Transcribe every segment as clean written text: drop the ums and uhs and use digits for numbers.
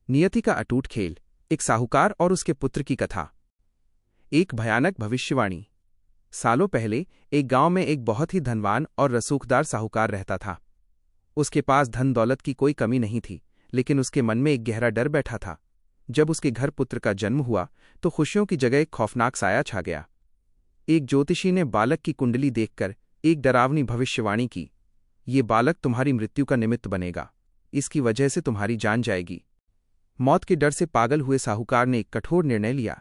नियति का अटूट खेल, एक साहूकार और उसके पुत्र की कथा। एक भयानक भविष्यवाणी। सालों पहले एक गांव में एक बहुत ही धनवान और रसूखदार साहूकार रहता था। उसके पास धन दौलत की कोई कमी नहीं थी, लेकिन उसके मन में एक गहरा डर बैठा था। जब उसके घर पुत्र का जन्म हुआ तो खुशियों की जगह एक खौफनाक साया छा गया। एक ज्योतिषी ने बालक की कुंडली देखकर एक डरावनी भविष्यवाणी की, ये बालक तुम्हारी मृत्यु का निमित्त बनेगा, इसकी वजह से तुम्हारी जान जाएगी। मौत के डर से पागल हुए साहूकार ने एक कठोर निर्णय लिया।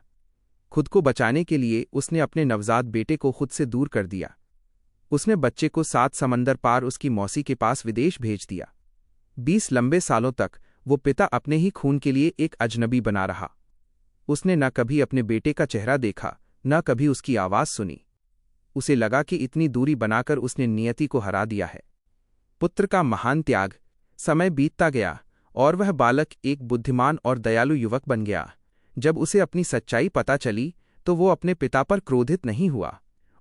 खुद को बचाने के लिए उसने अपने नवजात बेटे को खुद से दूर कर दिया। उसने बच्चे को 7 समंदर पार उसकी मौसी के पास विदेश भेज दिया। 20 लंबे सालों तक वो पिता अपने ही खून के लिए एक अजनबी बना रहा। उसने न कभी अपने बेटे का चेहरा देखा, न कभी उसकी आवाज सुनी। उसे लगा कि इतनी दूरी बनाकर उसने नियति को हरा दिया है। पुत्र का महान त्याग। समय बीतता गया और वह बालक एक बुद्धिमान और दयालु युवक बन गया। जब उसे अपनी सच्चाई पता चली तो वो अपने पिता पर क्रोधित नहीं हुआ।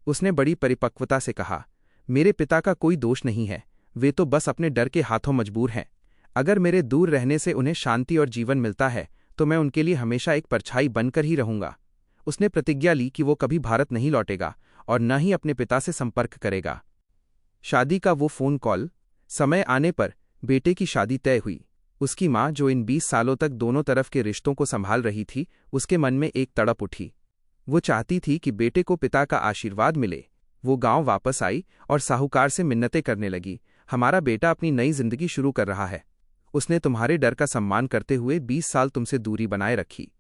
उसने बड़ी परिपक्वता से कहा, मेरे पिता का कोई दोष नहीं है, वे तो बस अपने डर के हाथों मजबूर हैं। अगर मेरे दूर रहने से उन्हें शांति और जीवन मिलता है तो मैं उनके लिए हमेशा एक परछाई बनकर ही रहूंगा। उसने प्रतिज्ञा ली कि वो कभी भारत नहीं लौटेगा और न ही अपने पिता से संपर्क करेगा। शादी का वो फोन कॉल। समय आने पर बेटे की शादी तय हुई। उसकी माँ, जो इन 20 सालों तक दोनों तरफ के रिश्तों को संभाल रही थी, उसके मन में एक तड़प उठी। वो चाहती थी कि बेटे को पिता का आशीर्वाद मिले। वो गांव वापस आई और साहूकार से मिन्नतें करने लगी, हमारा बेटा अपनी नई जिंदगी शुरू कर रहा है। उसने तुम्हारे डर का सम्मान करते हुए 20 साल तुमसे दूरी बनाए रखी।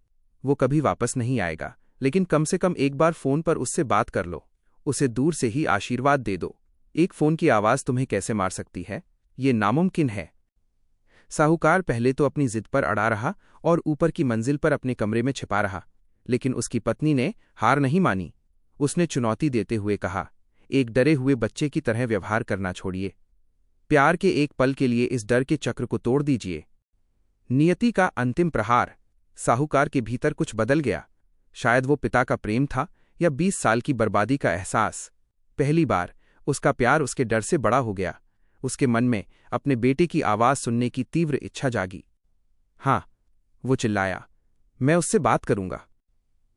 वो कभी वापस नहीं आएगा, लेकिन कम से कम एक बार फोन पर उससे बात कर लो। उसे दूर से ही आशीर्वाद दे दो। एक फोन की आवाज तुम्हें कैसे मार सकती है? ये नामुमकिन है। साहूकार पहले तो अपनी जिद पर अड़ा रहा और ऊपर की मंजिल पर अपने कमरे में छिपा रहा, लेकिन उसकी पत्नी ने हार नहीं मानी। उसने चुनौती देते हुए कहा, एक डरे हुए बच्चे की तरह व्यवहार करना छोड़िए। प्यार के एक पल के लिए इस डर के चक्र को तोड़ दीजिए। नियति का अंतिम प्रहार। साहूकार के भीतर कुछ बदल गया। शायद वो पिता का प्रेम था या 20 साल की बर्बादी का एहसास। पहली बार उसका प्यार उसके डर से बड़ा हो गया। उसके मन में अपने बेटे की आवाज सुनने की तीव्र इच्छा जागी। हाँ, वो चिल्लाया, मैं उससे बात करूंगा।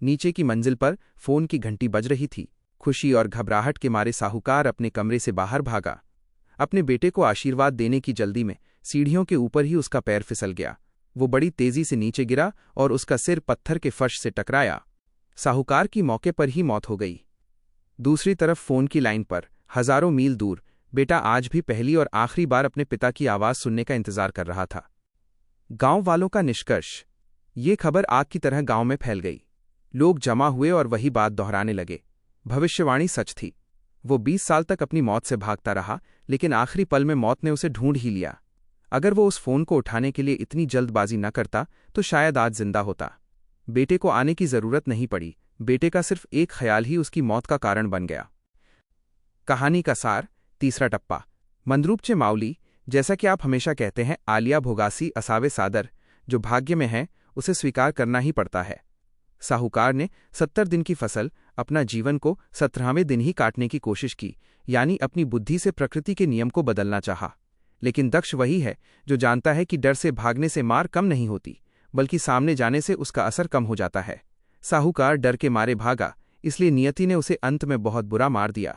नीचे की मंजिल पर फोन की घंटी बज रही थी। खुशी और घबराहट के मारे साहूकार अपने कमरे से बाहर भागा। अपने बेटे को आशीर्वाद देने की जल्दी में सीढ़ियों के ऊपर ही उसका पैर फिसल गया। वो बड़ी तेजी से नीचे गिरा और उसका सिर पत्थर के फर्श से टकराया। साहूकार की मौके पर ही मौत हो गई। दूसरी तरफ फोन की लाइन पर, हजारों मील दूर, बेटा आज भी पहली और आखिरी बार अपने पिता की आवाज सुनने का इंतजार कर रहा था। गांव वालों का निष्कर्ष। ये खबर आग की तरह गांव में फैल गई। लोग जमा हुए और वही बात दोहराने लगे। भविष्यवाणी सच थी। वो 20 साल तक अपनी मौत से भागता रहा, लेकिन आखिरी पल में मौत ने उसे ढूंढ ही लिया। अगर वो उस फोन को उठाने के लिए इतनी जल्दबाजी न करता तो शायद आज जिंदा होता। बेटे को आने की जरूरत नहीं पड़ी। बेटे का सिर्फ एक ख्याल ही उसकी मौत का कारण बन गया। कहानी का सार। तीसरा टप्पा। मंद्रूपचे माउली। जैसा कि आप हमेशा कहते हैं, आलिया भोगासी असावे सादर, जो भाग्य में है उसे स्वीकार करना ही पड़ता है। साहूकार ने 70 दिन की फसल, अपना जीवन को 17वें दिन ही काटने की कोशिश की, यानी अपनी बुद्धि से प्रकृति के नियम को बदलना चाहा। लेकिन दक्ष वही है जो जानता है कि डर से भागने से मार कम नहीं होती, बल्कि सामने जाने से उसका असर कम हो जाता है। साहूकार डर के मारे भागा, इसलिए नियति ने उसे अंत में बहुत बुरा मार दिया।